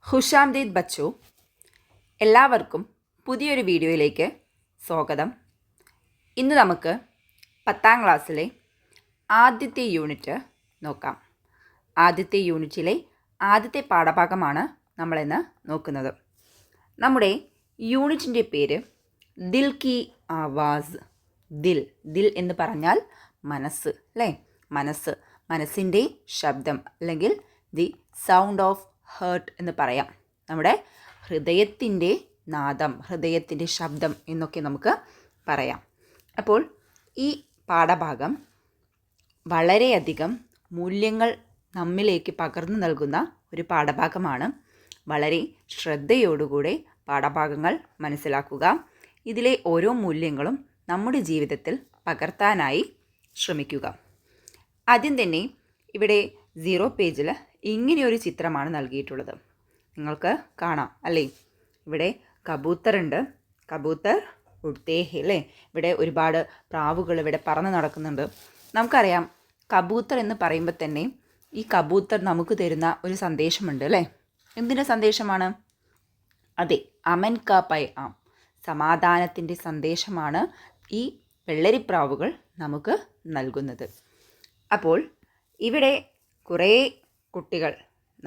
ഹുഷാംദീദ് ബച്ചു, എല്ലാവർക്കും പുതിയൊരു വീഡിയോയിലേക്ക് സ്വാഗതം. ഇന്ന് നമുക്ക് 10ാം ക്ലാസ്സിലെ ആദ്യത്തെ യൂണിറ്റ് നോക്കാം. ആദ്യത്തെ യൂണിറ്റിലെ ആദ്യത്തെ പാഠഭാഗമാണ് നമ്മളിന്ന് നോക്കുന്നത്. നമ്മുടെ യൂണിറ്റിൻ്റെ പേര് ദിൽ കി ആവാസ്. ദിൽ എന്ന് പറഞ്ഞാൽ മനസ്സ്, അല്ലേ? മനസ്സിൻ്റെ ശബ്ദം, അല്ലെങ്കിൽ ദി സൗണ്ട് ഓഫ് ഹേർട്ട് എന്ന് പറയാം. നമ്മുടെ ഹൃദയത്തിൻ്റെ നാദം, ഹൃദയത്തിൻ്റെ ശബ്ദം എന്നൊക്കെ നമുക്ക് പറയാം. അപ്പോൾ ഈ പാഠഭാഗം വളരെയധികം മൂല്യങ്ങൾ നമ്മിലേക്ക് പകർന്നു നൽകുന്ന ഒരു പാഠഭാഗമാണ്. വളരെ ശ്രദ്ധയോടുകൂടെ പാഠഭാഗങ്ങൾ മനസ്സിലാക്കുക. ഇതിലെ ഓരോ മൂല്യങ്ങളും നമ്മുടെ ജീവിതത്തിൽ പകർത്താനായി ശ്രമിക്കുക. ആദ്യം തന്നെ ഇവിടെ 0 പേജിൽ ഇങ്ങനെയൊരു ചിത്രമാണ് നൽകിയിട്ടുള്ളത്. നിങ്ങൾക്ക് കാണാം അല്ലേ? ഇവിടെ കബൂത്തറുണ്ട്. കബൂത്തർ ഉഡ്തേ ഹേ, അല്ലേ? ഇവിടെ ഒരുപാട് പ്രാവുകൾ ഇവിടെ പറന്ന് നടക്കുന്നുണ്ട്. നമുക്കറിയാം, കബൂത്തർ എന്ന് പറയുമ്പോൾ തന്നെ ഈ കബൂത്തർ നമുക്ക് തരുന്ന ഒരു സന്ദേശമുണ്ട്, അല്ലേ? എന്തിൻ്റെ സന്ദേശമാണ്? അതെ, അമൻ കാ പൈ ആം, സമാധാനത്തിൻ്റെ സന്ദേശമാണ് ഈ വെള്ളരിപ്രാവുകൾ നമുക്ക് നൽകുന്നത്. അപ്പോൾ ഇവിടെ കുറേ കുട്ടികൾ,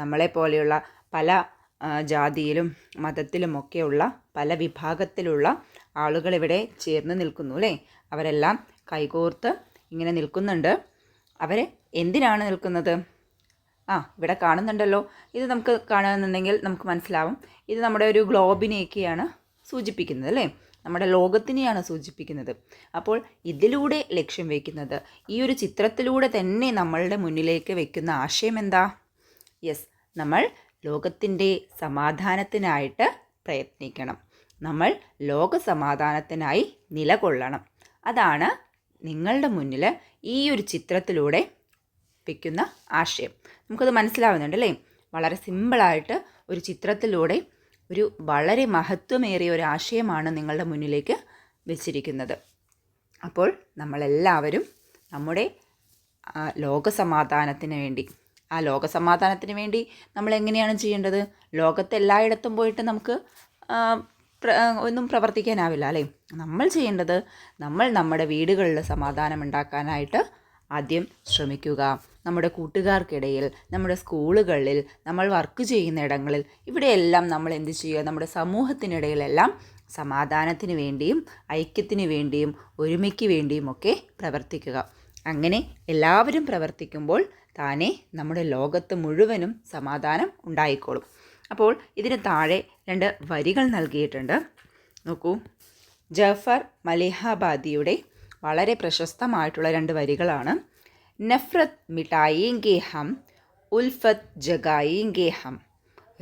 നമ്മളെപ്പോലെയുള്ള പല ജാതിയിലും മതത്തിലുമൊക്കെയുള്ള പല വിഭാഗത്തിലുള്ള ആളുകൾ ഇവിടെ ചേർന്ന് നിൽക്കുന്നു, അല്ലേ? അവരെല്ലാം കൈകോർത്ത് ഇങ്ങനെ നിൽക്കുന്നുണ്ട്. അവർ എന്തിനാണ് നിൽക്കുന്നത്? ഇവിടെ കാണുന്നുണ്ടല്ലോ. ഇത് നമുക്ക് കാണുന്നുണ്ടെങ്കിൽ നമുക്ക് മനസ്സിലാവും. ഇത് നമ്മുടെ ഒരു ഗ്ലോബിനെയൊക്കെയാണ് സൂചിപ്പിക്കുന്നത്, അല്ലേ? നമ്മുടെ ലോകത്തിനെയാണ് സൂചിപ്പിക്കുന്നത്. അപ്പോൾ ഇതിലൂടെ ലക്ഷ്യം വയ്ക്കുന്നത്, ഈ ഒരു ചിത്രത്തിലൂടെ തന്നെ നമ്മളുടെ മുന്നിലേക്ക് വയ്ക്കുന്ന ആശയം എന്താ? യെസ്, നമ്മൾ ലോകത്തിൻ്റെ സമാധാനത്തിനായിട്ട് പ്രയത്നിക്കണം. നമ്മൾ ലോക സമാധാനത്തിനായി നിലകൊള്ളണം. അതാണ് നിങ്ങളുടെ മുന്നിൽ ഈ ഒരു ചിത്രത്തിലൂടെ വയ്ക്കുന്ന ആശയം. നമുക്കത് മനസ്സിലാവുന്നുണ്ട്, അല്ലേ? വളരെ സിമ്പിളായിട്ട് ഒരു ചിത്രത്തിലൂടെ ഒരു വളരെ മഹത്വമേറിയ ഒരു ആശയമാണ് നിങ്ങളുടെ മുന്നിലേക്ക് വെച്ചിരിക്കുന്നത്. അപ്പോൾ നമ്മളെല്ലാവരും നമ്മുടെ ലോകസമാധാനത്തിന് വേണ്ടി നമ്മൾ എങ്ങനെയാണ് ചെയ്യേണ്ടത്? ലോകത്ത് എല്ലായിടത്തും പോയിട്ട് നമുക്ക് ഒന്നും പ്രവർത്തിക്കാനാവില്ല, അല്ലേ? നമ്മൾ ചെയ്യേണ്ടത്, നമ്മൾ നമ്മുടെ വീടുകളിൽ സമാധാനം ഉണ്ടാക്കാനായിട്ട് ആദ്യം ശ്രമിക്കുക. നമ്മുടെ കൂട്ടുകാർക്കിടയിൽ, നമ്മുടെ സ്കൂളുകളിൽ, നമ്മൾ വർക്ക് ചെയ്യുന്ന ഇടങ്ങളിൽ, ഇവിടെയെല്ലാം നമ്മൾ എന്ത് ചെയ്യുക? നമ്മുടെ സമൂഹത്തിനിടയിലെല്ലാം സമാധാനത്തിന് വേണ്ടിയും ഐക്യത്തിന് വേണ്ടിയും ഒരുമയ്ക്ക് വേണ്ടിയും ഒക്കെ പ്രവർത്തിക്കുക. അങ്ങനെ എല്ലാവരും പ്രവർത്തിക്കുമ്പോൾ താനെ നമ്മുടെ ലോകത്ത് മുഴുവനും സമാധാനം ഉണ്ടായിക്കോളും. അപ്പോൾ ഇതിന് താഴെ 2 വരികൾ നൽകിയിട്ടുണ്ട്. നോക്കൂ, ജഫർ മലിഹാബാദിയുടെ വളരെ പ്രശസ്തമായിട്ടുള്ള 2 വരികളാണ്. നഫ്രത് മിട്ടായേംഗെ ഹം, ഉൽഫത്ത് ജഗായേംഗെ ഹം,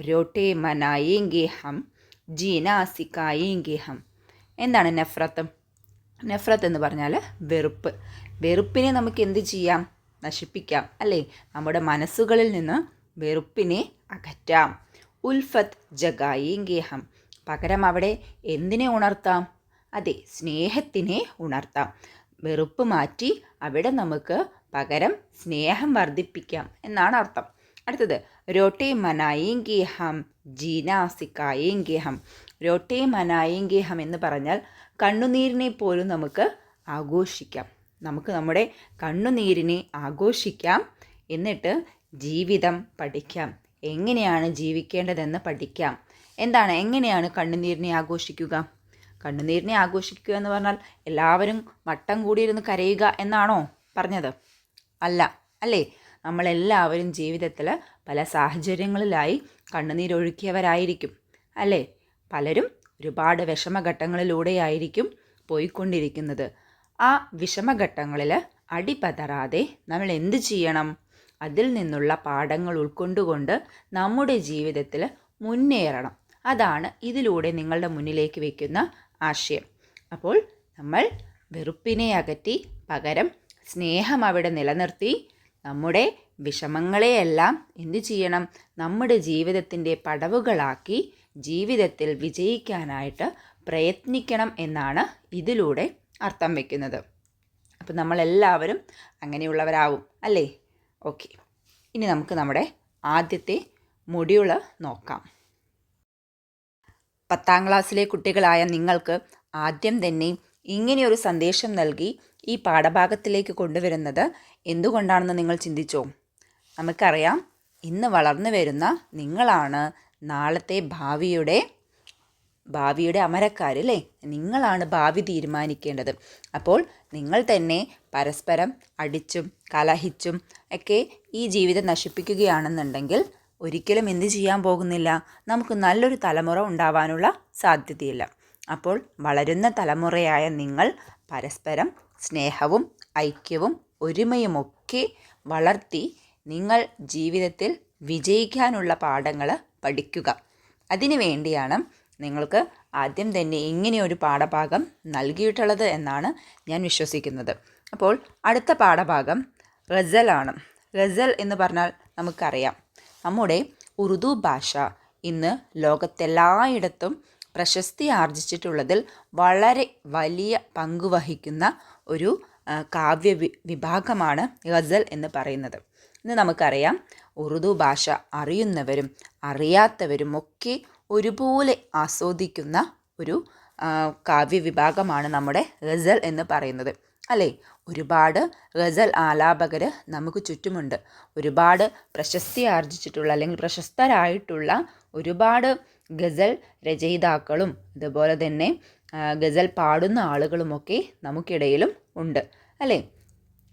രോട്ടെ മനായേംഗെ ഹം, ജീന സിക്കായേംഗെ ഹം. എന്താണ് നഫ്രത്ത്? നഫ്രത്ത് എന്ന് പറഞ്ഞാൽ വെറുപ്പ്. വെറുപ്പിനെ നമുക്ക് എന്ത് ചെയ്യാം? നശിപ്പിക്കാം, അല്ലേ? നമ്മുടെ മനസ്സുകളിൽ നിന്ന് വെറുപ്പിനെ അകറ്റാം. ഉൽഫത്ത് ജഗായേംഗെ ഹം, പകരം അവിടെ എന്തിനെ ഉണർത്താം? അതെ, സ്നേഹത്തിനെ ഉണർത്താം. വെറുപ്പ് മാറ്റി അവിടെ നമുക്ക് പകരം സ്നേഹം വർദ്ധിപ്പിക്കാം എന്നാണ് അർത്ഥം. അടുത്തത്, രോട്ടെ മനായേംഗെ ഹം, ജീന സിക്കായേംഗെ ഹം. രോട്ടെ മനായേംഗെ ഹം എന്ന് പറഞ്ഞാൽ കണ്ണുനീരിനെ പോലും നമുക്ക് ആഘോഷിക്കാം. നമുക്ക് നമ്മുടെ കണ്ണുനീരിനെ ആഘോഷിക്കാം. എന്നിട്ട് ജീവിതം പഠിക്കാം. എങ്ങനെയാണ് ജീവിക്കേണ്ടതെന്ന് പഠിക്കാം. എങ്ങനെയാണ് കണ്ണുനീരിനെ ആഘോഷിക്കുക? കണ്ണുനീരിനെ ആഘോഷിക്കുക എന്ന് പറഞ്ഞാൽ എല്ലാവരും വട്ടം കൂടിയിരുന്ന് കരയുക എന്നാണോ പറഞ്ഞത്? അല്ല, അല്ലേ? നമ്മളെല്ലാവരും ജീവിതത്തിൽ പല സാഹചര്യങ്ങളിലായി കണ്ണുനീരൊഴുക്കിയവരായിരിക്കും, അല്ലേ? പലരും ഒരുപാട് വിഷമഘട്ടങ്ങളിലൂടെയായിരിക്കും പോയിക്കൊണ്ടിരിക്കുന്നത്. ആ വിഷമഘട്ടങ്ങളിൽ അടിപതറാതെ നമ്മൾ എന്ത് ചെയ്യണം? അതിൽ നിന്നുള്ള പാഠങ്ങൾ ഉൾക്കൊണ്ടുകൊണ്ട് നമ്മുടെ ജീവിതത്തിൽ മുന്നേറണം. അതാണ് ഇതിലൂടെ നിങ്ങളുടെ മുന്നിലേക്ക് വയ്ക്കുന്ന ആശയം. അപ്പോൾ നമ്മൾ വെറുപ്പിനെ അകറ്റി പകരം സ്നേഹം അവിടെ നിലനിർത്തി നമ്മുടെ വിഷമങ്ങളെയെല്ലാം എന്തു ചെയ്യണം? നമ്മുടെ ജീവിതത്തിൻ്റെ പടവുകളാക്കി ജീവിതത്തിൽ വിജയിക്കാനായിട്ട് പ്രയത്നിക്കണം എന്നാണ് ഇതിലൂടെ അർത്ഥം വയ്ക്കുന്നത്. അപ്പോൾ നമ്മളെല്ലാവരും അങ്ങനെയുള്ളവരാവും, അല്ലേ? ഓക്കെ, ഇനി നമുക്ക് നമ്മുടെ ആദ്യത്തെ മൊഡ്യൂൾ നോക്കാം. 10ാം ക്ലാസ്സിലെ കുട്ടികളായ നിങ്ങൾക്ക് ആദ്യം തന്നെ ഇങ്ങനെയൊരു സന്ദേശം നൽകി ഈ പാഠഭാഗത്തിലേക്ക് കൊണ്ടുവരുന്നത് എന്തുകൊണ്ടാണെന്ന് നിങ്ങൾ ചിന്തിച്ചോ? നമുക്കറിയാം, ഇന്ന് വളർന്നു വരുന്ന നിങ്ങളാണ് നാളത്തെ ഭാവിയുടെ അമരക്കാർ അല്ലേ? നിങ്ങളാണ് ഭാവി തീരുമാനിക്കേണ്ടത്. അപ്പോൾ നിങ്ങൾ തന്നെ പരസ്പരം അടിച്ചും കലഹിച്ചും ഒക്കെ ഈ ജീവിതം നശിപ്പിക്കുകയാണെന്നുണ്ടെങ്കിൽ ഒരിക്കലും എന്ത് ചെയ്യാൻ പോകുന്നില്ല, നമുക്ക് നല്ലൊരു തലമുറ ഉണ്ടാവാനുള്ള സാധ്യതയില്ല. അപ്പോൾ വളരുന്ന തലമുറയായ നിങ്ങൾ പരസ്പരം സ്നേഹവും ഐക്യവും ഒരുമയുമൊക്കെ വളർത്തി നിങ്ങൾ ജീവിതത്തിൽ വിജയിക്കാനുള്ള പാഠങ്ങൾ പഠിക്കുക. അതിനു വേണ്ടിയാണ് നിങ്ങൾക്ക് ആദ്യം തന്നെ ഇങ്ങനെയൊരു പാഠഭാഗം നൽകിയിട്ടുള്ളത് എന്നാണ് ഞാൻ വിശ്വസിക്കുന്നത്. അപ്പോൾ അടുത്ത പാഠഭാഗം ഗസലാണ്. ഗസൽ എന്ന് പറഞ്ഞാൽ നമുക്കറിയാം, നമ്മുടെ ഉറുദു ഭാഷ ഇന്ന് ലോകത്തെല്ലായിടത്തും പ്രശസ്തി ആർജിച്ചിട്ടുള്ളതിൽ വളരെ വലിയ പങ്കുവഹിക്കുന്ന ഒരു കാവ്യ വിഭാഗമാണ് ഗസൽ എന്ന് പറയുന്നത്. ഇന്ന് നമുക്കറിയാം, ഉറുദു ഭാഷ അറിയുന്നവരും അറിയാത്തവരും ഒക്കെ ഒരുപോലെ ആസ്വദിക്കുന്ന ഒരു കാവ്യവിഭാഗമാണ് നമ്മുടെ ഗസൽ എന്ന് പറയുന്നത് അല്ലേ? ഒരുപാട് ഗസൽ ആലാപകർ നമുക്ക് ചുറ്റുമുണ്ട്. ഒരുപാട് പ്രശസ്തി ആർജിച്ചിട്ടുള്ള അല്ലെങ്കിൽ പ്രശസ്തരായിട്ടുള്ള ഒരുപാട് ഗസൽ രചയിതാക്കളും അതുപോലെ തന്നെ ഗസൽ പാടുന്ന ആളുകളുമൊക്കെ നമുക്കിടയിലും ഉണ്ട് അല്ലേ?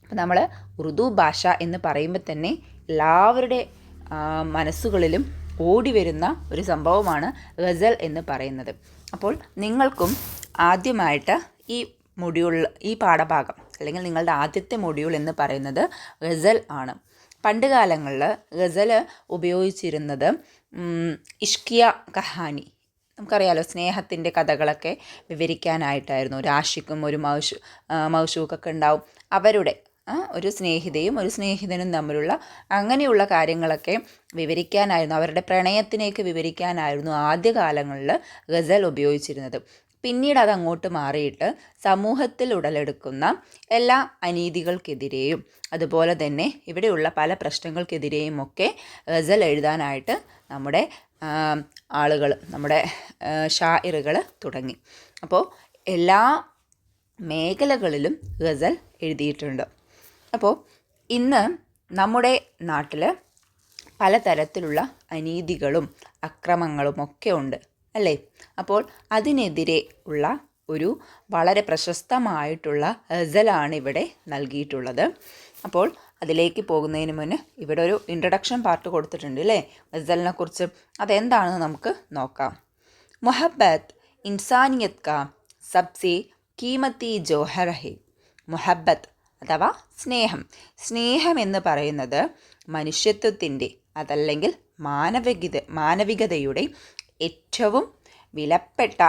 അപ്പോൾ നമ്മൾ ഉറുദു ഭാഷ എന്ന് പറയുമ്പോൾ തന്നെ എല്ലാവരുടെ മനസ്സുകളിലും ഓടി വരുന്ന ഒരു സംഭവമാണ് ഗസൽ എന്ന് പറയുന്നത്. അപ്പോൾ നിങ്ങൾക്കും ആദ്യമായിട്ട് ഈ പാഠഭാഗം അല്ലെങ്കിൽ നിങ്ങളുടെ ആദ്യത്തെ മൊഡ്യൂൾ എന്ന് പറയുന്നത് ഗസൽ ആണ്. പണ്ട് കാലങ്ങളിൽ ഗസൽ ഉപയോഗിച്ചിരുന്നത് ഇഷ്കിയ കഹാനി, നമുക്കറിയാലോ, സ്നേഹത്തിൻ്റെ കഥകളൊക്കെ വിവരിക്കാനായിട്ടായിരുന്നു. ഒരു ആഷിക്കും ഒരു മൗഷൂക്കൊക്കെ ഉണ്ടാവും. അവരുടെ ഒരു സ്നേഹിതയും ഒരു സ്നേഹിതനും തമ്മിലുള്ള അങ്ങനെയുള്ള കാര്യങ്ങളൊക്കെ വിവരിക്കാനായിരുന്നു, അവരുടെ പ്രണയത്തിനെയൊക്കെ വിവരിക്കാനായിരുന്നു ആദ്യകാലങ്ങളിൽ ഗസൽ ഉപയോഗിച്ചിരുന്നത്. പിന്നീട് അതങ്ങോട്ട് മാറിയിട്ട് സമൂഹത്തിൽ ഉടലെടുക്കുന്ന എല്ലാ അനീതികൾക്കെതിരെയും അതുപോലെ തന്നെ ഇവിടെയുള്ള പല പ്രശ്നങ്ങൾക്കെതിരെയും ഒക്കെ ഗസൽ എഴുതാനായിട്ട് നമ്മുടെ ആളുകൾ, നമ്മുടെ ഷാഇറുകൾ തുടങ്ങി. അപ്പോൾ എല്ലാ മേഖലകളിലും ഗസൽ എഴുതിയിട്ടുണ്ട്. അപ്പോൾ ഇന്ന് നമ്മുടെ നാട്ടിൽ പലതരത്തിലുള്ള അനീതികളും അക്രമങ്ങളും ഒക്കെ ഉണ്ട് അല്ലേ? അപ്പോൾ അതിനെതിരെ ഉള്ള ഒരു വളരെ പ്രശസ്തമായിട്ടുള്ള ഗസലാണ് ഇവിടെ നൽകിയിട്ടുള്ളത്. അപ്പോൾ അതിലേക്ക് പോകുന്നതിന് മുന്നേ ഇവിടെ ഒരു ഇൻട്രഡക്ഷൻ പാർട്ട് കൊടുത്തിട്ടുണ്ട് അല്ലേ ഗസലിനെ കുറിച്ച്. അതെന്താണെന്ന് നമുക്ക് നോക്കാം. മുഹബ്ബത്ത് ഇൻസാനിയത് കാ സബ്സെ കീമത്തി ജോഹർ ഹെ. മുഹബ്ബത്ത് അഥവാ സ്നേഹം എന്ന് പറയുന്നത് മനുഷ്യത്വത്തിൻ്റെ അതല്ലെങ്കിൽ മാനവികതയുടെ ഏറ്റവും വിലപ്പെട്ട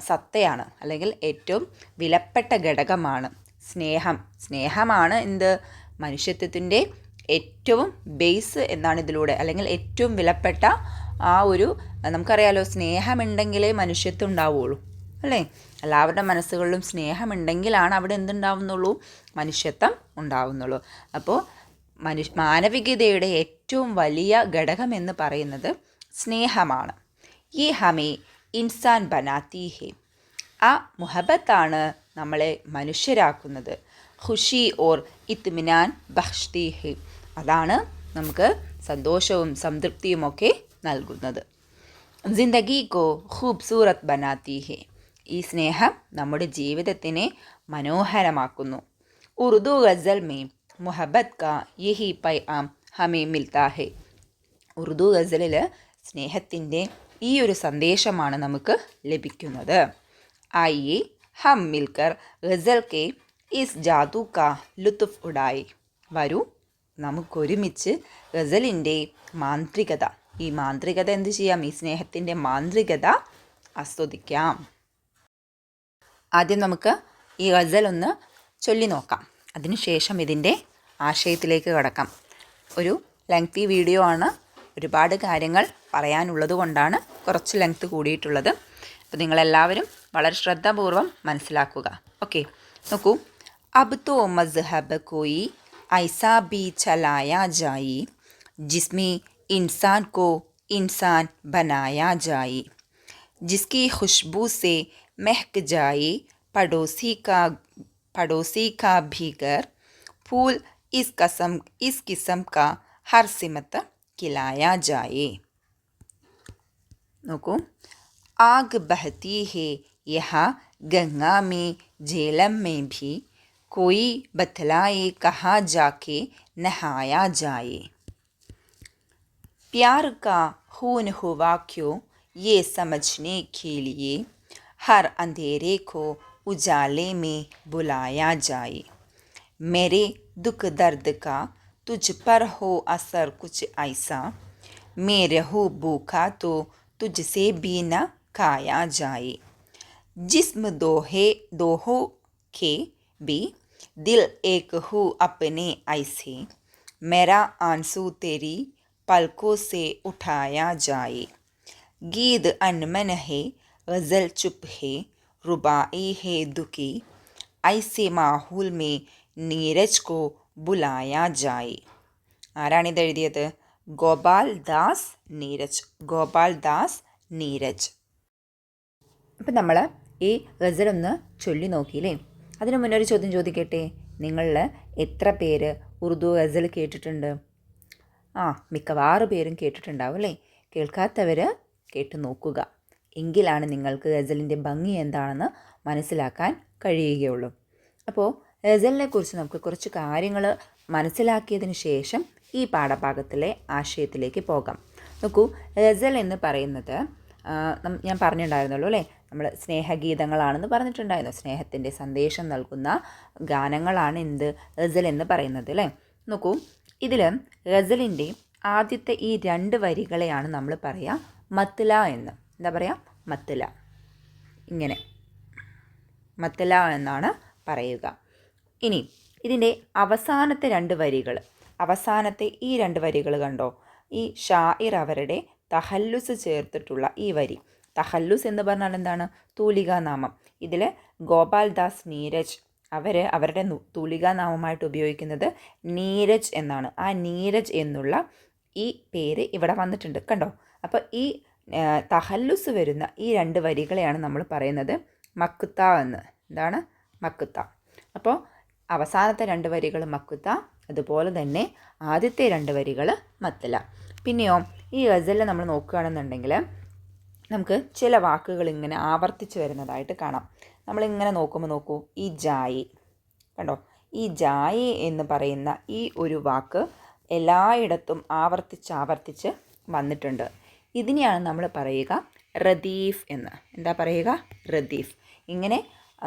സത്തയാണ് അല്ലെങ്കിൽ ഏറ്റവും വിലപ്പെട്ട ഘടകമാണ് സ്നേഹമാണ് എന്ത്, മനുഷ്യത്വത്തിൻ്റെ ഏറ്റവും ബേസ് എന്നാണ് ഇതിലൂടെ, അല്ലെങ്കിൽ ഏറ്റവും വിലപ്പെട്ട ആ ഒരു, നമുക്കറിയാലോ, സ്നേഹമുണ്ടെങ്കിലേ മനുഷ്യത്വം ഉണ്ടാവുള്ളൂ അല്ലേ? എല്ലാവരുടെ മനസ്സുകളിലും സ്നേഹമുണ്ടെങ്കിലാണ് അവിടെ എന്തുണ്ടാവുന്നുള്ളൂ, മനുഷ്യത്വം ഉണ്ടാവുന്നുള്ളൂ. അപ്പോൾ മാനവികതയുടെ ഏറ്റവും വലിയ ഘടകം എന്ന് പറയുന്നത് സ്നേഹമാണ്. ഈ ഹമേ ഇൻസാൻ ബനാത്തി ഹെ. ആ മുഹബത്താണ് നമ്മളെ മനുഷ്യരാക്കുന്നത്. ഖുഷി ഓർ ഇത്മിനാൻ ബഖ്ഷ്തി ഹെ. അതാണ് നമുക്ക് സന്തോഷവും സംതൃപ്തിയുമൊക്കെ നൽകുന്നത്. ജിന്ദഗി കോ ഖൂബ്സൂറത്ത് ബനാത്തി ഹെ. ഈ സ്നേഹം നമ്മുടെ ജീവിതത്തിനെ മനോഹരമാക്കുന്നു. ഉറുദു ഗസൽ മേ മുഹബത്ത് കാ യഹി പൈആം ഹമേ മിൽത്താ ഹെ. ഉറുദു ഗസലിൽ സ്നേഹത്തിൻ്റെ ഈ ഒരു സന്ദേശമാണ് നമുക്ക് ലഭിക്കുന്നത്. ആയിയെ ഹം milker ghazal K is Jaadu കാ ലുത്ഫ് ഉഡായി. വരൂ, നമുക്കൊരുമിച്ച് ഗസലിൻ്റെ മാന്ത്രികത, ഈ മാന്ത്രികത എന്ത് ചെയ്യാം, ഈ സ്നേഹത്തിൻ്റെ മാന്ത്രികത ആസ്വദിക്കാം. ആദ്യം നമുക്ക് ഈ ഗസൽ ഒന്ന് ചൊല്ലി നോക്കാം. അതിനുശേഷം ഇതിൻ്റെ ആശയത്തിലേക്ക് കടക്കാം. ഒരു ലെങ്തി വീഡിയോ ആണ്, ഒരുപാട് കാര്യങ്ങൾ പറയാനുള്ളത് കൊണ്ടാണ് കുറച്ച് ലെങ്ത് കൂടിയിട്ടുള്ളത്. അപ്പോൾ നിങ്ങളെല്ലാവരും വളരെ ശ്രദ്ധാപൂർവം മനസ്സിലാക്കുക. ഓക്കെ, നോക്കൂ. അബ് തോ മസ്ഹബ് കോയി ഐസാ ബി ചലായാ ജായി ജിസ്മി ഇൻസാൻ കോ ഇൻസാൻ ബനായാ ജായി. जिसकी खुशबू से महक जाए पड़ोसी का भी घर, फूल इस किस्म का हर सिमत खिलाया जाए. നോക്കൂ, आग बहती है यहाँ गंगा में झेलम में भी, कोई बतलाए कहाँ जाके नहाया जाए. प्यार का खून हुआ क्यों ये समझने के लिए, हर अंधेरे को उजाले में बुलाया जाए. मेरे दुख दर्द का तुझ पर हो असर कुछ ऐसा, मैं रहूँ भूखा तो तुझसे भी न खाया जाए. जिस्म दोहो के भी दिल एक हो अपने ऐसे, मेरा आंसू तेरी पलकों से उठाया जाए. गीत अनमन है गज़ल चुप है, रुबाई है दुखी, ऐसे माहौल में നീരജ് കോ ബുലായ ജായി. ആരാണിത് എഴുതിയത്? ഗോപാൽ ദാസ് നീരജ്. അപ്പം നമ്മൾ ഈ ഗസലൊന്ന് ചൊല്ലി നോക്കിയില്ലേ? അതിനു മുന്നേ ഒരു ചോദ്യം ചോദിക്കട്ടെ. നിങ്ങളിൽ എത്ര പേര് ഉറുദു ഗസൽ കേട്ടിട്ടുണ്ട്? മിക്കവാറും പേരും കേട്ടിട്ടുണ്ടാവും അല്ലേ? കേൾക്കാത്തവർ കേട്ട് നോക്കുക. എങ്കിലാണ് നിങ്ങൾക്ക് ഗസലിൻ്റെ ഭംഗി എന്താണെന്ന് മനസ്സിലാക്കാൻ കഴിയുകയുള്ളൂ. അപ്പോൾ ഗസലിനെ കുറിച്ച് നമുക്ക് കുറച്ച് കാര്യങ്ങൾ മനസ്സിലാക്കിയതിന് ശേഷം ഈ പാഠഭാഗത്തിലെ ആശയത്തിലേക്ക് പോകാം. നോക്കൂ, ഗസൽ എന്ന് പറയുന്നത് ഞാൻ പറഞ്ഞിട്ടുണ്ടായിരുന്നല്ലോ അല്ലേ, നമ്മൾ സ്നേഹഗീതങ്ങളാണെന്ന് പറഞ്ഞിട്ടുണ്ടായിരുന്നു. സ്നേഹത്തിൻ്റെ സന്ദേശം നൽകുന്ന ഗാനങ്ങളാണ് ഗസൽ എന്ന് പറയുന്നത് അല്ലേ. നോക്കൂ, ഇതിൽ ഗസലിൻ്റെ ആദ്യത്തെ ഈ 2 വരികളെയാണ് നമ്മൾ പറയുക മത്ല എന്ന്. എന്താ പറയുക? മത്ല എന്നാണ് പറയുക. ഇനി ഇതിൻ്റെ അവസാനത്തെ 2 വരികൾ, അവസാനത്തെ ഈ 2 വരികൾ കണ്ടോ? ഈ ഷാഇർ അവരുടെ തഹല്ലുസ് ചേർത്തിട്ടുള്ള ഈ വരി. തഹല്ലുസ് എന്ന് പറഞ്ഞാൽ എന്താണ്? തൂലികാനാമം. ഇതിൽ ഗോപാൽ ദാസ് നീരജ് അവരുടെ തൂലികാനാമമായിട്ട് ഉപയോഗിക്കുന്നത് നീരജ് എന്നാണ്. ആ നീരജ് എന്നുള്ള ഈ പേര് ഇവിടെ വന്നിട്ടുണ്ട് കണ്ടോ? അപ്പോൾ ഈ തഹല്ലുസ് വരുന്ന ഈ 2 വരികളെയാണ് നമ്മൾ പറയുന്നത് മക്ത എന്ന്. എന്താണ്? മക്ത. അപ്പോൾ അവസാനത്തെ 2 വരികൾ മക്ത, അതുപോലെ തന്നെ ആദ്യത്തെ 2 വരികൾ മത്ല. പിന്നെയോ ഈ ഗസലിൽ നമ്മൾ നോക്കുകയാണെന്നുണ്ടെങ്കിൽ നമുക്ക് ചില വാക്കുകൾ ഇങ്ങനെ ആവർത്തിച്ച് വരുന്നതായിട്ട് കാണാം. നമ്മളിങ്ങനെ നോക്കൂ, ഈ ജായി കണ്ടോ? ഈ ജായി എന്ന് പറയുന്ന ഈ ഒരു വാക്ക് എല്ലായിടത്തും ആവർത്തിച്ച് വന്നിട്ടുണ്ട്. ഇതിനെയാണ് നമ്മൾ പറയുക റദീഫ് എന്ന്. എന്താ പറയുക? റദീഫ്. ഇങ്ങനെ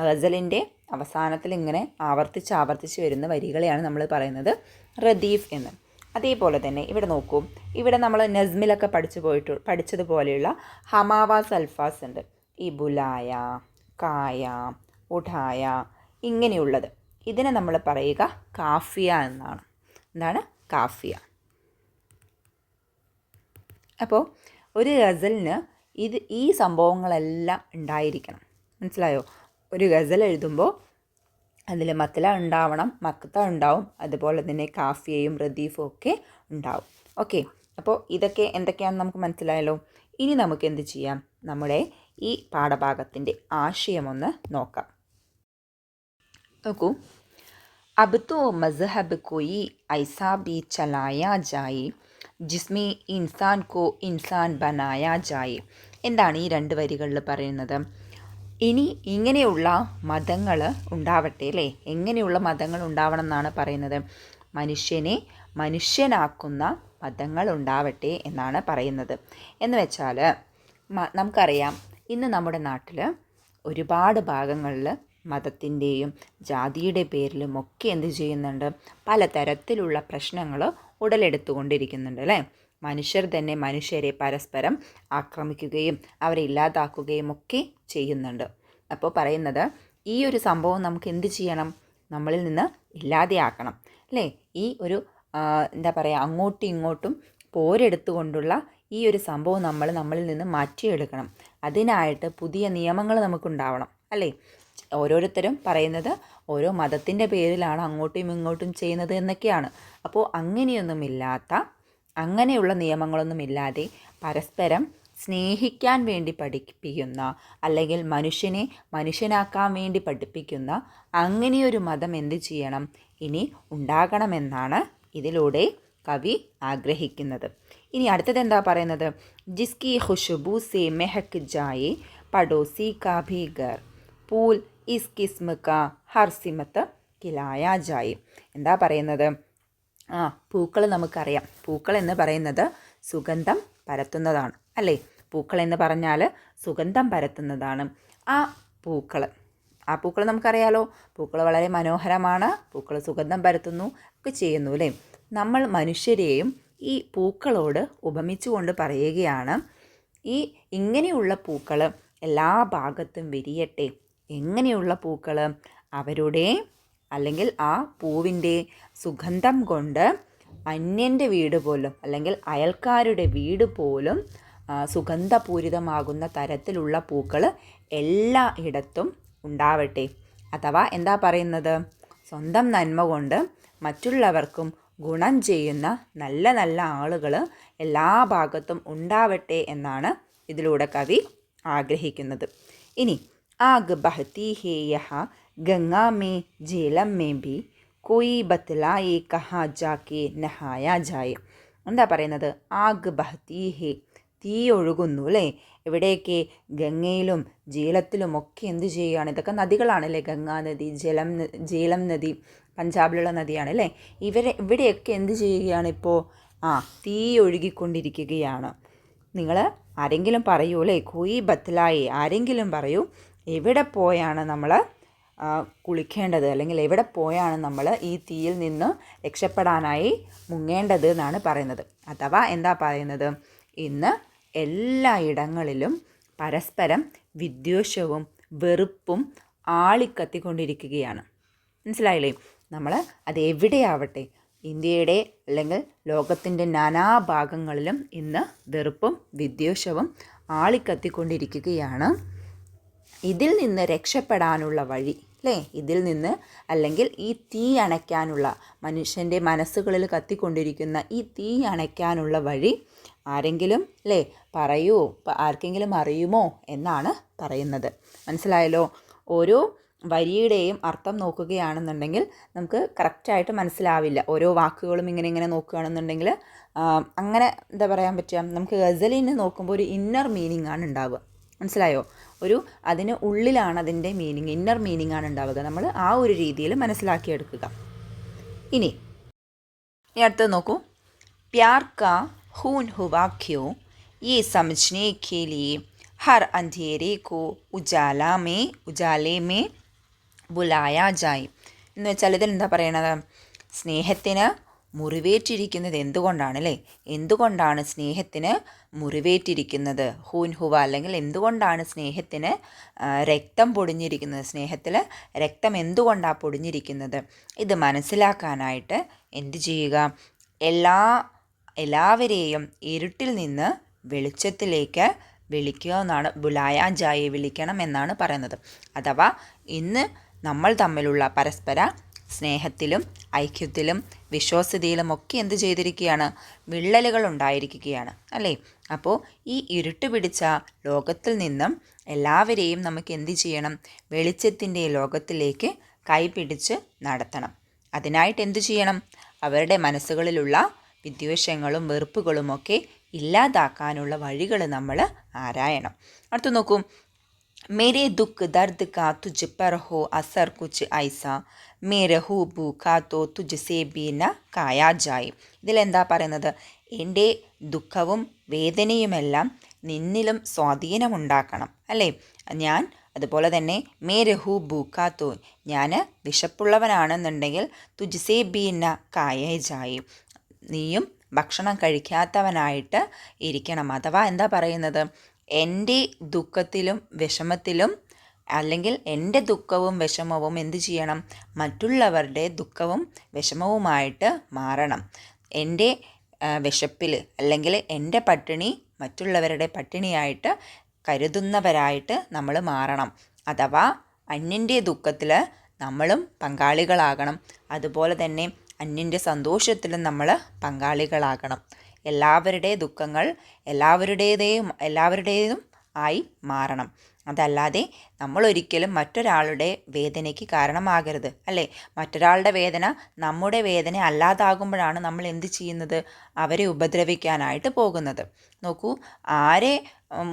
ഗസലിൻ്റെ അവസാനത്തിൽ ഇങ്ങനെ ആവർത്തിച്ച് വരുന്ന വരികളെയാണ് നമ്മൾ പറയുന്നത് റദീഫ് എന്ന്. അതേപോലെ തന്നെ ഇവിടെ നോക്കൂ, ഇവിടെ നമ്മൾ നസ്മിലൊക്കെ പഠിച്ചതുപോലെയുള്ള ഹമാവാസ് അൽഫാസ് ഉണ്ട്. ഈ ബുലായ, കായ, ഉഠായ ഇങ്ങനെയുള്ളത്. ഇതിനെ നമ്മൾ പറയുക കാഫിയ എന്നാണ്. എന്താണ്? കാഫിയ. അപ്പോൾ ഒരു ഗസലിന് ഈ സംഭവങ്ങളെല്ലാം ഉണ്ടായിരിക്കണം. മനസ്സിലായോ? ഒരു ഗസൽ എഴുതുമ്പോൾ അതിൽ മത്ല ഉണ്ടാവണം, മക്ത ഉണ്ടാവും, അതുപോലെ തന്നെ കാഫിയയും റദീഫും ഒക്കെ ഉണ്ടാവും. ഓക്കെ, അപ്പോൾ ഇതൊക്കെ എന്തൊക്കെയാണെന്ന് നമുക്ക് മനസ്സിലായല്ലോ. ഇനി നമുക്ക് എന്ത് ചെയ്യാം? നമ്മുടെ ഈ പാഠഭാഗത്തിൻ്റെ ആശയമൊന്ന് നോക്കാം. നോക്കൂ, അബ് തോ മസ്ഹബ് കോയി ഐസാ ബി ചലായാ ജായി ജിസ്മേ ഇൻസാൻ കോ ഇൻസാൻ ബനായാ ജായി. എന്താണ് ഈ 2 വരികളിൽ പറയുന്നത്? ഇനി ഇങ്ങനെയുള്ള മതങ്ങൾ ഉണ്ടാവട്ടെ അല്ലേ? എങ്ങനെയുള്ള മതങ്ങൾ ഉണ്ടാവണം എന്നാണ് പറയുന്നത്? മനുഷ്യനെ മനുഷ്യനാക്കുന്ന മതങ്ങൾ ഉണ്ടാവട്ടെ എന്നാണ് പറയുന്നത്. എന്ന് വെച്ചാൽ നമുക്കറിയാം, ഇന്ന് നമ്മുടെ നാട്ടിൽ ഒരുപാട് ഭാഗങ്ങളിൽ മതത്തിൻ്റെയും ജാതിയുടെ പേരിലും ഒക്കെ എന്ത് ചെയ്യുന്നുണ്ട്? പലതരത്തിലുള്ള പ്രശ്നങ്ങൾ ഉടലെടുത്തുകൊണ്ടിരിക്കുന്നുണ്ട് അല്ലേ? മനുഷ്യർ തന്നെ മനുഷ്യരെ പരസ്പരം ആക്രമിക്കുകയും അവരെ ഇല്ലാതാക്കുകയും ഒക്കെ ചെയ്യുന്നുണ്ട്. അപ്പോൾ പറയുന്നത് ഈ ഒരു സംഭവം നമുക്ക് എന്ത് ചെയ്യണം? നമ്മളിൽ നിന്ന് ഇല്ലാതെയാക്കണം അല്ലേ? ഈ ഒരു എന്താ പറയുക, അങ്ങോട്ടും ഇങ്ങോട്ടും പോരെടുത്തുകൊണ്ടുള്ള ഈ ഒരു സംഭവം നമ്മളിൽ നിന്ന് മാറ്റിയെടുക്കണം. അതിനായിട്ട് പുതിയ നിയമങ്ങൾ നമുക്കുണ്ടാവണം അല്ലേ? ഓരോരുത്തരും പറയുന്നത് ഓരോ മതത്തിൻ്റെ പേരിലാണ് അങ്ങോട്ടും ഇങ്ങോട്ടും ചെയ്യുന്നത് എന്നൊക്കെയാണ്. അപ്പോൾ അങ്ങനെയുള്ള നിയമങ്ങളൊന്നുമില്ലാതെ പരസ്പരം സ്നേഹിക്കാൻ വേണ്ടി പഠിപ്പിക്കുന്ന അല്ലെങ്കിൽ മനുഷ്യനെ മനുഷ്യനാക്കാൻ വേണ്ടി പഠിപ്പിക്കുന്ന അങ്ങനെയൊരു മതം എന്ത് ചെയ്യണം, ഇനി ഉണ്ടാകണമെന്നാണ് ഇതിലൂടെ കവി ആഗ്രഹിക്കുന്നത്. ഇനി അടുത്തത് എന്താ പറയുന്നത്? ജിസ്കി ഖുശ്ബൂ സേ മെഹക് ജായേ പഡോസി കാ ഭീ ഘർ പൂൽ ഇസ് കിസ്മ കാ ഹർ സിമത്ത് കിലായ ജായേ. എന്താ പറയുന്നത്? പൂക്കൾ നമുക്കറിയാം. പൂക്കൾ എന്ന് പറയുന്നത് സുഗന്ധം പരത്തുന്നതാണ്, അല്ലേ? പൂക്കൾ എന്ന് പറഞ്ഞാൽ സുഗന്ധം പരത്തുന്നതാണ്. ആ പൂക്കൾ നമുക്കറിയാലോ. പൂക്കൾ വളരെ മനോഹരമാണ്. പൂക്കൾ സുഗന്ധം പരത്തുന്നു ഒക്കെ ചെയ്യുന്നു, അല്ലേ? നമ്മൾ മനുഷ്യരെയും ഈ പൂക്കളോട് ഉപമിച്ചുകൊണ്ട് പറയുകയാണ്, ഇങ്ങനെയുള്ള പൂക്കൾ എല്ലാ ഭാഗത്തും വിരിയട്ടെ. എങ്ങനെയുള്ള പൂക്കൾ? അവരുടെ അല്ലെങ്കിൽ ആ പൂവിൻ്റെ സുഗന്ധം കൊണ്ട് അന്യൻ്റെ വീട് പോലും അല്ലെങ്കിൽ അയൽക്കാരുടെ വീട് പോലും സുഗന്ധപൂരിതമാകുന്ന തരത്തിലുള്ള പൂക്കൾ എല്ലായിടത്തും ഉണ്ടാവട്ടെ. അഥവാ എന്താ പറയുന്നത്? സ്വന്തം നന്മ കൊണ്ട് മറ്റുള്ളവർക്കും ഗുണം ചെയ്യുന്ന നല്ല നല്ല ആളുകൾ എല്ലാ ഭാഗത്തും ഉണ്ടാവട്ടെ എന്നാണ് ഇതിലൂടെ കവി ആഗ്രഹിക്കുന്നത്. ഇനി ആഗ് ബഹത്തി ഹേ യഹാ ഗംഗാ മേ ജേലം മേ ഭി കോയി ബത്ലായേ കഹാ ജാക്കെ നഹായ ജായേ. എന്താ പറയുന്നത്? ആഗ് ബഹത്തി ഹേ, തീ ഒഴുകുന്നു, അല്ലേ? എവിടെയൊക്കെ? ഗംഗയിലും ജീലത്തിലും ഒക്കെ എന്ത് ചെയ്യുകയാണ്? ഇതൊക്കെ നദികളാണല്ലേ? ഗംഗാ നദി, ജേലം നദി പഞ്ചാബിലുള്ള നദിയാണ്, അല്ലേ? ഇവിടെയൊക്കെ എന്ത് ചെയ്യുകയാണ് ഇപ്പോൾ? തീ ഒഴുകിക്കൊണ്ടിരിക്കുകയാണ്. നിങ്ങൾ ആരെങ്കിലും പറയൂ, അല്ലേ? കോയി ബത്ലായി, ആരെങ്കിലും പറയൂ, എവിടെ പോയാണ് നമ്മൾ കുളിക്കേണ്ടത്, അല്ലെങ്കിൽ എവിടെ പോയാണ് നമ്മൾ ഈ തീയിൽ നിന്ന് രക്ഷപ്പെടാനായി മുങ്ങേണ്ടത് എന്നാണ് പറയുന്നത്. അഥവാ എന്താ പറയുന്നത്? ഇന്ന് എല്ലായിടങ്ങളിലും പരസ്പരം വിദ്വേഷവും വെറുപ്പും ആളിക്കത്തിക്കൊണ്ടിരിക്കുകയാണ്. മനസ്സിലായില്ലേ? നമ്മൾ അത് എവിടെയാവട്ടെ, ഇന്ത്യയുടെ അല്ലെങ്കിൽ ലോകത്തിൻ്റെ നാനാഭാഗങ്ങളിലും ഇന്ന് വെറുപ്പും വിദ്വേഷവും ആളിക്കത്തിക്കൊണ്ടിരിക്കുകയാണ്. ഇതിൽ നിന്ന് രക്ഷപ്പെടാനുള്ള വഴി, അല്ലേ? ഇതിൽ നിന്ന് അല്ലെങ്കിൽ ഈ തീ അണയ്ക്കാനുള്ള, മനുഷ്യൻ്റെ മനസ്സുകളിൽ കത്തിക്കൊണ്ടിരിക്കുന്ന ഈ തീ അണയ്ക്കാനുള്ള വഴി ആരെങ്കിലും, അല്ലേ, പറയൂ, ആർക്കെങ്കിലും അറിയുമോ എന്നാണ് പറയുന്നത്. മനസ്സിലായല്ലോ? ഓരോ വരിയുടെയും അർത്ഥം നോക്കുകയാണെന്നുണ്ടെങ്കിൽ നമുക്ക് കറക്റ്റായിട്ട് മനസ്സിലാവില്ല. ഓരോ വാക്കുകളും ഇങ്ങനെ നോക്കുകയാണെന്നുണ്ടെങ്കിൽ അങ്ങനെ എന്താ പറയാൻ പറ്റുക? നമുക്ക് ഗസലിനെ നോക്കുമ്പോൾ ഒരു ഇന്നർ മീനിങ് ആണ് ഉണ്ടാവുക. മനസ്സിലായോ? അതിന് ഉള്ളിലാണ് അതിൻ്റെ മീനിങ്, ഇന്നർ മീനിങ് ആണ് ഉണ്ടാവുക. നമ്മൾ ആ ഒരു രീതിയിൽ മനസ്സിലാക്കിയെടുക്കുക. ഇനി അടുത്തത് നോക്കൂ. പ്യാർ കാ खून हुआ क्यों ये समझने के लिए हर अंधेरे को उजाले में बुलाया जाए. എന്ന് വെച്ചാൽ ഇതിൽ എന്താ പറയണത്? സ്നേഹത്തിന് മുറിവേറ്റിരിക്കുന്നത് എന്തുകൊണ്ടാണ്, അല്ലേ? എന്തുകൊണ്ടാണ് സ്നേഹത്തിന് മുറിവേറ്റിരിക്കുന്നത്? ഹൂൻ ഹുവ, അല്ലെങ്കിൽ എന്തുകൊണ്ടാണ് സ്നേഹത്തിന് രക്തം പൊടിഞ്ഞിരിക്കുന്നത്? സ്നേഹത്തിൽ രക്തം എന്തുകൊണ്ടാണ് പൊടിഞ്ഞിരിക്കുന്നത്? ഇത് മനസ്സിലാക്കാനായിട്ട് എന്ത് ചെയ്യുക? എല്ലാവരെയും ഇരുട്ടിൽ നിന്ന് വെളിച്ചത്തിലേക്ക് വിളിക്കുക എന്നാണ്. ബുലായ ജായെ, വിളിക്കണം എന്നാണ് പറയുന്നത്. അഥവാ ഇന്ന് നമ്മൾ തമ്മിലുള്ള പരസ്പര സ്നേഹത്തിലും ഐക്യത്തിലും വിശ്വാസ്യതയിലും ഒക്കെ എന്ത് ചെയ്തിരിക്കുകയാണ്? വിള്ളലുകൾ ഉണ്ടായിരിക്കുകയാണ്, അല്ലേ? അപ്പോൾ ഈ ഇരുട്ട് പിടിച്ച ലോകത്തിൽ നിന്നും എല്ലാവരെയും നമുക്ക് എന്ത് ചെയ്യണം? വെളിച്ചത്തിൻ്റെ ലോകത്തിലേക്ക് കൈപിടിച്ച് നടത്തണം. അതിനായിട്ട് എന്തു ചെയ്യണം? അവരുടെ മനസ്സുകളിലുള്ള വിദ്വേഷങ്ങളും വെറുപ്പുകളുമൊക്കെ ഇല്ലാതാക്കാനുള്ള വഴികൾ നമ്മൾ ആരായണം. അടുത്ത് നോക്കൂ. मेरे दुख दर्द का तुझ पर हो असर कुछ ऐसा मैं रहूं भूखा तो तुझसे भी न खाया जाए. ഇതിലെന്താ പറയുന്നത്? എൻ്റെ ദുഃഖവും വേദനയുമെല്ലാം നിന്നിലും സ്വാധീനമുണ്ടാക്കണം, അല്ലേ? ഞാൻ അതുപോലെ തന്നെ മേ രഹു ഭൂക്കാത്തോ, ഞാൻ വിശപ്പുള്ളവനാണെന്നുണ്ടെങ്കിൽ തുജ്സേ ബി ന കായ ജായി, നീയും ഭക്ഷണം കഴിക്കാത്തവനായിട്ട് ഇരിക്കണം. അഥവാ എന്താ പറയുന്നത്? എൻ്റെ ദുഃഖത്തിലും വിഷമത്തിലും, അല്ലെങ്കിൽ എൻ്റെ ദുഃഖവും വിഷമവും എന്ത് ചെയ്യണം? മറ്റുള്ളവരുടെ ദുഃഖവും വിഷമവുമായിട്ട് മാറണം. എൻ്റെ വിശപ്പിൽ അല്ലെങ്കിൽ എൻ്റെ പട്ടിണി മറ്റുള്ളവരുടെ പട്ടിണിയായിട്ട് കരുതുന്നവരായിട്ട് നമ്മൾ മാറണം. അഥവാ അന്യൻ്റെ ദുഃഖത്തിൽ നമ്മളും പങ്കാളികളാകണം. അതുപോലെ തന്നെ അന്യൻ്റെ സന്തോഷത്തിലും നമ്മൾ പങ്കാളികളാകണം. എല്ലാവരുടെ ദുഃഖങ്ങൾ എല്ലാവരുടേതും ആയി മാറണം. അതല്ലാതെ നമ്മളൊരിക്കലും മറ്റൊരാളുടെ വേദനയ്ക്ക് കാരണമാകരുത്, അല്ലേ? മറ്റൊരാളുടെ വേദന നമ്മുടെ വേദന അല്ലാതാകുമ്പോഴാണ് നമ്മൾ എന്ത് ചെയ്യുന്നത്? അവരെ ഉപദ്രവിക്കാനായിട്ട് പോകുന്നത്. നോക്കൂ, ആരെ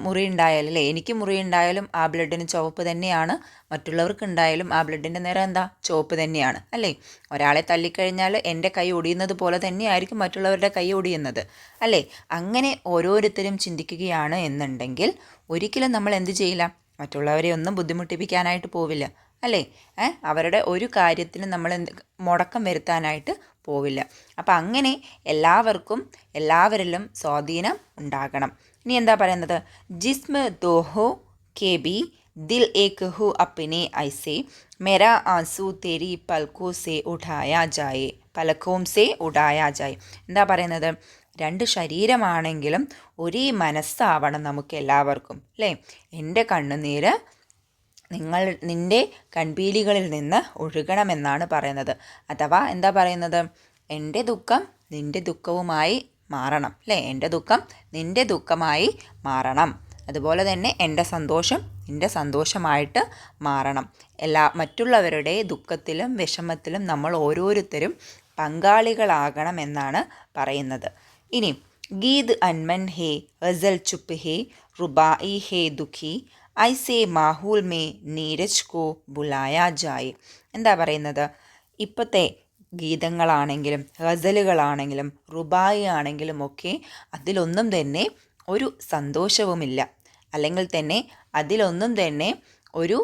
മുറിയുണ്ടായാലും, അല്ലേ? എനിക്ക് മുറിയുണ്ടായാലും ആ ബ്ലഡിന് ചുവപ്പ് തന്നെയാണ്, മറ്റുള്ളവർക്ക് ഉണ്ടായാലും ആ ബ്ലഡിൻ്റെ നിറം എന്താ? ചുവപ്പ് തന്നെയാണ്, അല്ലേ? ഒരാളെ തല്ലിക്കഴിഞ്ഞാൽ എൻ്റെ കൈ ഒടിയുന്നത് പോലെ തന്നെയായിരിക്കും മറ്റുള്ളവരുടെ കൈ ഒടിയുന്നത്, അല്ലേ? അങ്ങനെ ഓരോരുത്തരും ചിന്തിക്കുകയാണ് എന്നുണ്ടെങ്കിൽ ഒരിക്കലും നമ്മൾ എന്ത് ചെയ്യില്ല? മറ്റുള്ളവരെ ഒന്നും ബുദ്ധിമുട്ടിപ്പിക്കാനായിട്ട് പോവില്ല, അല്ലേ? അവരുടെ ഒരു കാര്യത്തിനും നമ്മൾ മുടക്കം വരുത്താനായിട്ട് പോവില്ല. അപ്പം അങ്ങനെ എല്ലാവരിലും സ്വാധീനം ഉണ്ടാകണം. ഇനി എന്താ പറയുന്നത്? ജിസ്മ ദോഹോ കെ ബി ദിൽ ഏക് ഹു അപ്നെ ഐസെ മേരാ ആൻസു തേരി പലക്കോം സേ ഉടായ ജായ്. എന്താ പറയുന്നത്? രണ്ട് ശരീരമാണെങ്കിലും ഒരേ മനസ്സാവണം നമുക്ക് എല്ലാവർക്കും, അല്ലേ? എൻ്റെ കണ്ണുനീര് നിൻ്റെ കൺപീലികളിൽ നിന്ന് ഒഴുകണമെന്നാണ് പറയുന്നത്. അഥവാ എന്താ പറയുന്നത്? എൻ്റെ ദുഃഖം നിൻ്റെ ദുഃഖവുമായി മാറണം, അല്ലേ? എൻ്റെ ദുഃഖം നിൻ്റെ ദുഃഖമായി മാറണം. അതുപോലെ തന്നെ എൻ്റെ സന്തോഷം നിൻ്റെ സന്തോഷമായിട്ട് മാറണം. മറ്റുള്ളവരുടെ ദുഃഖത്തിലും വിഷമത്തിലും നമ്മൾ ഓരോരുത്തരും പങ്കാളികളാകണമെന്നാണ് പറയുന്നത്. ഇനി ഗീത് അൻമൻ ഹേ ഗസൽ ചുപ്പ് ഹേ റുബായി ഹേ ദുഃഖി ഐസേ മാഹൂൽ മേ നീരജ് കോ ബുലായ ജായ്. എന്താ പറയുന്നത്? ഇപ്പോഴത്തെ ഗീതങ്ങളാണെങ്കിലും ഗസലുകളാണെങ്കിലും റുബായി ആണെങ്കിലും ഒക്കെ അതിലൊന്നും തന്നെ ഒരു സന്തോഷവുമില്ല, അല്ലെങ്കിൽ തന്നെ അതിലൊന്നും തന്നെ ഒരു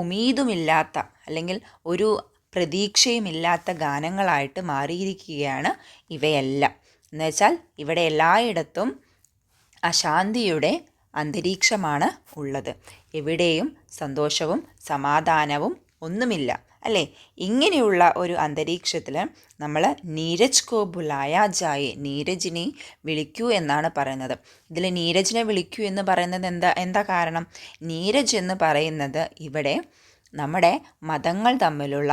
ഉമീദുമില്ലാത്ത, അല്ലെങ്കിൽ ഒരു പ്രതീക്ഷയുമില്ലാത്ത ഗാനങ്ങളായിട്ട് മാറിയിരിക്കുകയാണ് ഇവയെല്ലാം. എന്നുവെച്ചാൽ ഇവിടെ എല്ലായിടത്തും അശാന്തിയുടെ അന്തരീക്ഷമാണ് ഉള്ളത്. എവിടെയും സന്തോഷവും സമാധാനവും ഒന്നുമില്ല, അല്ലേ? ഇങ്ങനെയുള്ള ഒരു അന്തരീക്ഷത്തിൽ നമ്മൾ നീരജ് കോ ബുലായ ജായേ, നീരജിനെ വിളിക്കൂ എന്നാണ് പറയുന്നത്. ഇതിൽ നീരജിനെ വിളിക്കൂ എന്ന് പറയുന്നത് എന്താ കാരണം? നീരജ് എന്ന് പറയുന്നത് ഇവിടെ നമ്മുടെ മതങ്ങൾ തമ്മിലുള്ള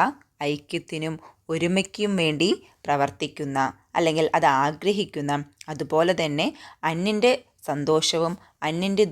ഐക്യത്തിനും ഒരുമയ്ക്കും വേണ്ടി പ്രവർത്തിക്കുന്ന, അല്ലെങ്കിൽ അത് ആഗ്രഹിക്കുന്ന, അതുപോലെ തന്നെ അന്യൻ്റെ സന്തോഷവും അന്യൻ്റെ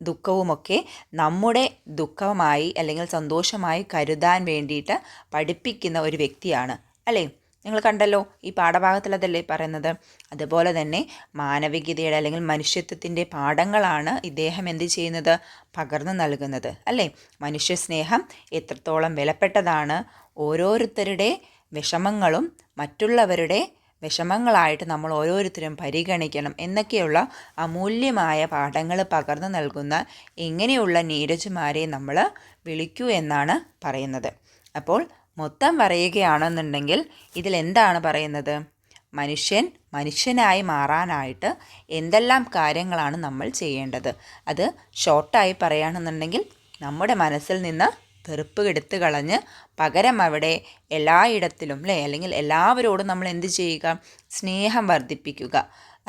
ദുഃഖവുമൊക്കെ നമ്മുടെ ദുഃഖമായി അല്ലെങ്കിൽ സന്തോഷമായി കരുതാൻ വേണ്ടിയിട്ട് പഠിപ്പിക്കുന്ന ഒരു വ്യക്തിയാണ്, അല്ലേ? നിങ്ങൾ കണ്ടല്ലോ, ഈ പാഠഭാഗത്തിൽ അതല്ലേ പറയുന്നത്. അതുപോലെ തന്നെ മാനവികതയുടെ അല്ലെങ്കിൽ മനുഷ്യത്വത്തിൻ്റെ പാഠങ്ങളാണ് ഇദ്ദേഹം എന്ത് ചെയ്യുന്നത്? പകർന്നു നൽകുന്നത്, അല്ലേ? മനുഷ്യ സ്നേഹം എത്രത്തോളം വിലപ്പെട്ടതാണ്, ഓരോരുത്തരുടെ വിഷമങ്ങളും മറ്റുള്ളവരുടെ വിഷമങ്ങളായിട്ട് നമ്മൾ ഓരോരുത്തരും പരിഗണിക്കണം എന്നൊക്കെയുള്ള അമൂല്യമായ പാഠങ്ങൾ പകർന്നു നൽകുന്ന ഇങ്ങനെയുള്ള നീരജുമാരെ നമ്മൾ വിളിക്കൂ എന്നാണ് പറയുന്നത്. അപ്പോൾ മൊത്തം പറയുകയാണെന്നുണ്ടെങ്കിൽ ഇതിലെന്താണ് പറയുന്നത്? മനുഷ്യനായി മാറാനായിട്ട് എന്തെല്ലാം കാര്യങ്ങളാണ് നമ്മൾ ചെയ്യേണ്ടത്? അത് ഷോർട്ടായി പറയുകയാണെന്നുണ്ടെങ്കിൽ നമ്മുടെ മനസ്സിൽ നിന്ന് തെറുപ്പ് എടുത്ത് കളഞ്ഞ് പകരം അവിടെ എല്ലായിടത്തിലും, അല്ലേ, അല്ലെങ്കിൽ എല്ലാവരോടും നമ്മൾ എന്ത് ചെയ്യുക? സ്നേഹം വർദ്ധിപ്പിക്കുക.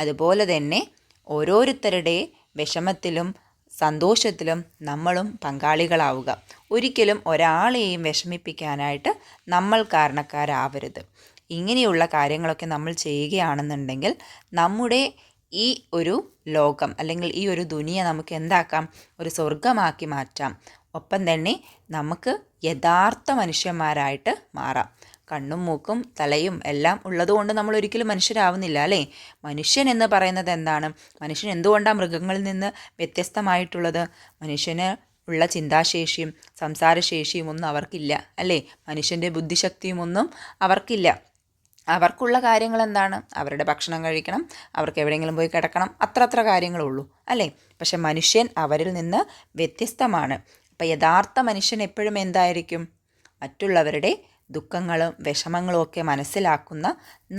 അതുപോലെ തന്നെ ഓരോരുത്തരുടെ വിഷമത്തിലും സന്തോഷത്തിലും നമ്മളും പങ്കാളികളാവുക. ഒരിക്കലും ഒരാളെയും വിഷമിപ്പിക്കാനായിട്ട് നമ്മൾ കാരണക്കാരാവരുത്. ഇങ്ങനെയുള്ള കാര്യങ്ങളൊക്കെ നമ്മൾ ചെയ്യുകയാണെന്നുണ്ടെങ്കിൽ നമ്മുടെ ഈ ഒരു ലോകം അല്ലെങ്കിൽ ഈ ഒരു ദുനിയ നമുക്ക് എന്താക്കാം? ഒരു സ്വർഗമാക്കി മാറ്റാം. ഒപ്പം തന്നെ നമുക്ക് യഥാർത്ഥ മനുഷ്യന്മാരായിട്ട് മാറാം. കണ്ണും മൂക്കും തലയും എല്ലാം ഉള്ളതുകൊണ്ട് നമ്മൾ ഒരിക്കലും മനുഷ്യരാവുന്നില്ല, അല്ലേ? മനുഷ്യൻ എന്ന് പറയുന്നത് എന്താണ്? മനുഷ്യൻ എന്തുകൊണ്ടാണ് മൃഗങ്ങളിൽ നിന്ന് വ്യത്യസ്തമായിട്ടുള്ളത്? മനുഷ്യന് ഉള്ള ചിന്താശേഷിയും സംസാരശേഷിയും ഒന്നും അവർക്കില്ല, അല്ലേ? മനുഷ്യൻ്റെ ബുദ്ധിശക്തിയും ഒന്നും അവർക്കില്ല. അവർക്കുള്ള കാര്യങ്ങൾ എന്താണ്? അവരുടെ ഭക്ഷണം കഴിക്കണം, അവർക്ക് എവിടെയെങ്കിലും പോയി കിടക്കണം, അത്ര കാര്യങ്ങളുള്ളൂ, അല്ലേ? പക്ഷെ മനുഷ്യൻ അവരിൽ നിന്ന് വ്യത്യസ്തമാണ്. അപ്പം യഥാർത്ഥ മനുഷ്യൻ എപ്പോഴും എന്തായിരിക്കും? മറ്റുള്ളവരുടെ ദുഃഖങ്ങളും വിഷമങ്ങളും ഒക്കെ മനസ്സിലാക്കുന്ന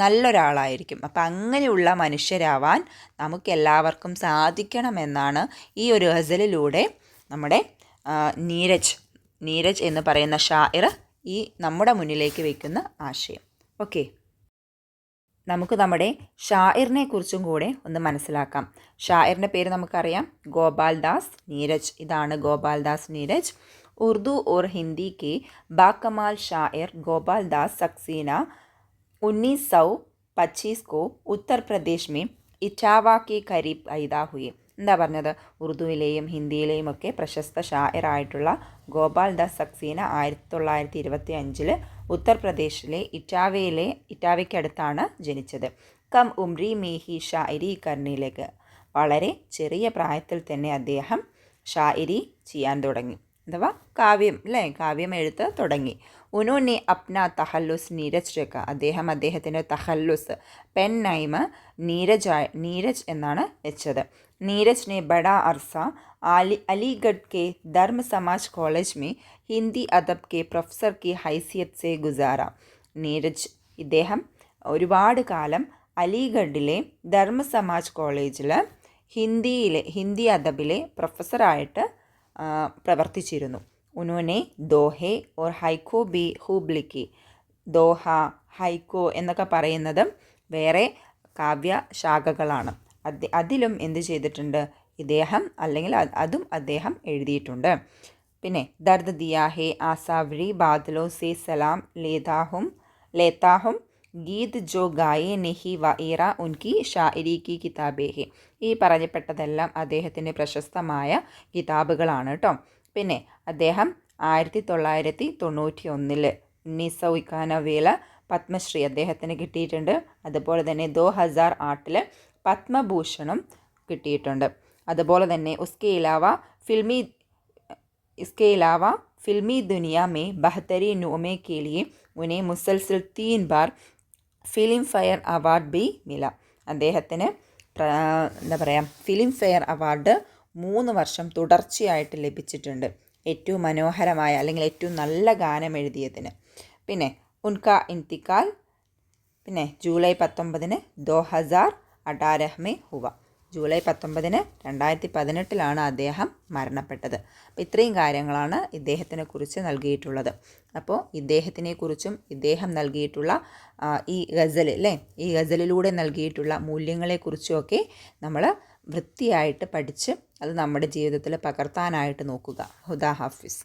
നല്ലൊരാളായിരിക്കും. അപ്പം അങ്ങനെയുള്ള മനുഷ്യരാവാൻ നമുക്കെല്ലാവർക്കും സാധിക്കണമെന്നാണ് ഈ ഒരു ഗസലിലൂടെ നമ്മുടെ നീരജ് എന്ന് പറയുന്ന ഷാഇർ ഈ നമ്മുടെ മുന്നിലേക്ക് വയ്ക്കുന്ന ആശയം. ഓക്കെ, നമുക്ക് നമ്മുടെ ഷാഇറിനെ കുറിച്ചും കൂടെ ഒന്ന് മനസ്സിലാക്കാം. ഷാഇറിൻ്റെ പേര് നമുക്കറിയാം, ഗോപാൽ ദാസ് നീരജ്. ഇതാണ് ഗോപാൽ ദാസ് നീരജ്. उर्दू और हिंदी के बाकमाल शायर गोपाल दास सक्सेना 1925 को उत्तर प्रदेश में ഇറ്റാവ കി കരീബ് ഐദാ ഹുയി. എന്താ പറഞ്ഞത്? ഉറുദുവിലെയും ഹിന്ദിയിലെയും ഒക്കെ പ്രശസ്ത ഷായറായിട്ടുള്ള ഗോപാൽ ദാസ് സക്സേന 1925 ഉത്തർപ്രദേശിലെ ഇറ്റാവയ്ക്കടുത്താണ് ജനിച്ചത്. കം ഉംരി മേ ഹി ഷായരി കർണിലേക്ക്. വളരെ ചെറിയ പ്രായത്തിൽ തന്നെ അദ്ദേഹം ഷായരി ചെയ്യാൻ തുടങ്ങി, അഥവാ കാവ്യം കാവ്യം എഴുത്ത് തുടങ്ങി. ഉനോനെ അപ്ന തഹല്ലുസ് നീരജ് രക്ക. അദ്ദേഹത്തിൻ്റെ തഹല്ലുസ് പെൻ നൈമ് നീരജ് എന്നാണ് വെച്ചത്. നീരജ് ने बड़ा अरसा अलीगढ़ के धर्म समाज कॉलेज में हिंदी अदब के प्रोफसर की हैसियत से गुजारा. ഇദ്ദേഹം ഒരുപാട് കാലം അലിഗഡിലെ ധർമ്മസമാജ് കോളേജിൽ ഹിന്ദി അദബിലെ പ്രൊഫസറായിട്ട് പ്രവർത്തിച്ചിരുന്നു. ഉനോനെ ദോഹെ ഓർ ഹൈക്കോ ബി ഹൂബ്. ദോഹ, ഹൈക്കോ എന്നൊക്കെ പറയുന്നതും വേറെ കാവ്യ ശാഖകളാണ്. അതിലും എന്ത് ചെയ്തിട്ടുണ്ട് ഇദ്ദേഹം, അല്ലെങ്കിൽ അതും അദ്ദേഹം എഴുതിയിട്ടുണ്ട്. പിന്നെ ദർദ് ദിയാ ഹേ ആസാവരി ബാദലോ സേ സലാം ലേതാഹും ഗീത് ജോ ഗായേ നെഹി വഈറ ഉൻകി ഷായരി കി കിതാബേ ഹെ. ഈ പറഞ്ഞപ്പെട്ടതെല്ലാം അദ്ദേഹത്തിൻ്റെ പ്രശസ്തമായ കിതാബുകളാണ് കേട്ടോ. പിന്നെ അദ്ദേഹം 1991 1991 പത്മശ്രീ അദ്ദേഹത്തിന് കിട്ടിയിട്ടുണ്ട്. അതുപോലെ തന്നെ 2008 പത്മഭൂഷണും കിട്ടിയിട്ടുണ്ട്. അതുപോലെ തന്നെ ഉസ്കെ ഇലാവ ഫിल्मी दुनिया में बेहतरीन नुमे के लिए उन्हें मुसलसल 3 बार ഫിലിം ഫെയർ അവാർഡ് ബി മില. അദ്ദേഹത്തിന് എന്താ പറയുക, ഫിലിം ഫെയർ അവാർഡ് 3 വർഷം തുടർച്ചയായിട്ട് ലഭിച്ചിട്ടുണ്ട്, ഏറ്റവും മനോഹരമായ അല്ലെങ്കിൽ ഏറ്റവും നല്ല ഗാനം എഴുതിയതിന്. പിന്നെ ഉൻക ഇന്തിക്കാൽ പിന്നെ ജൂലൈ 19 2018 में हुआ. ജൂലൈ 19 2018 അദ്ദേഹം മരണപ്പെട്ടത്. അപ്പോൾ ഇത്രയും കാര്യങ്ങളാണ് ഇദ്ദേഹത്തിനെ കുറിച്ച് നൽകിയിട്ടുള്ളത്. അപ്പോൾ ഇദ്ദേഹത്തിനെക്കുറിച്ചും ഇദ്ദേഹം നൽകിയിട്ടുള്ള ഈ ഗസൽ ഈ ഗസലിലൂടെ നൽകിയിട്ടുള്ള മൂല്യങ്ങളെക്കുറിച്ചുമൊക്കെ നമ്മൾ വൃത്തിയായിട്ട് പഠിച്ച് അത് നമ്മുടെ ജീവിതത്തിൽ പകർത്താനായിട്ട് നോക്കുക. ഹുദാ ഹാഫിസ്.